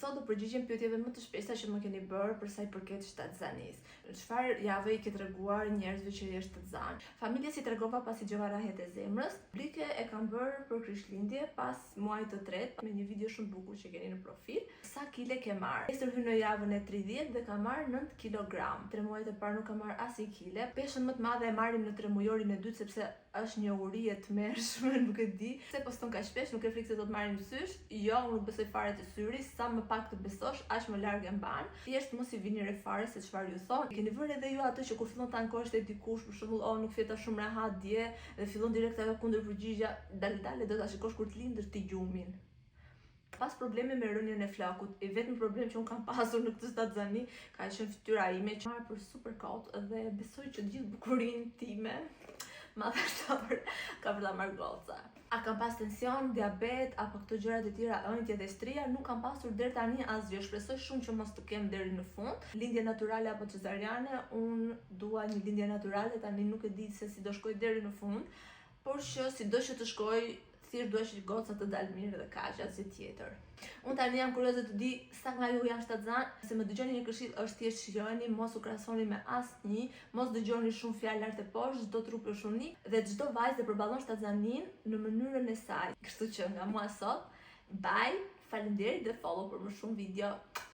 Sot do përgjigjem pyetjeve më të shpeshta që më keni bërë për sa i përket shtatzanisë. Çfarë jave i ke treguar njerëzve që je shtatzanë? Familjes i tregova pasi dëgjova rahet e zemrës. Blike e kam bërë për Krishtlindje pas muajit të tretë me një video shumë bukur që keni në profil. Sa kile ke marrë? Nesër hyn në javën e 30 dhe kam marrë 9 kg. 3 muajt e parë nuk kam marrë asnjë kile. Peshën më të madhe e marrim në 3 mujorin e dytë sepse është një uri e tmerrshme, nuk e di. Se poston kaq shpesh, nuk e frikë se do të marrim sysh. Jo, unë nuk besoj fare të syri, sa më pak të besosh, aq më larg e mban. Thjesht mos i vini re fare se çfarë ju thon. Keni vënë edhe ju atë që kur fillon të ankohesh te dikush, për shembull, nuk fjeta shumë rehat dje dhe fillon direkt ajo kundër përgjigja, dale do ta shikosh kur të lindësh ti gjumin. Pas probleme me rënien e flakut, i vetëm problem që unë kam pasur në këtë shtatzani ka qenë fytyra ime që marr për super kot dhe besoj që gjithë bukurinë time madhështor ka për ta marrë goca. A kam pas tension, diabet apo këto gjërat e tjera, ëndje dhe stria? Nuk kam pasur deri tani asgjë. Shpresoj shumë që mos të kem deri në fund. Lindje natyrale apo cesariane? Unë dua një lindje natyrale, tani nuk e di se si do shkoj deri në fund, por që sido që të shkoj, thjesht dua që goca të dalë mirë dhe kaq, asgjë tjetër. Unë tani jam kurioze të di sa nga ju janë shtatzan. Se më dëgjoni një këshill është thjesht shijoni, mos u krahasoni me asnjë, mos dëgjoni shumë fjalë lart e poshtë, çdo trup është unik dhe çdo vajzë përballon shtatzanin në mënyrën e saj. Kështu që nga mua sot, bye, faleminderit dhe follow për më shumë video.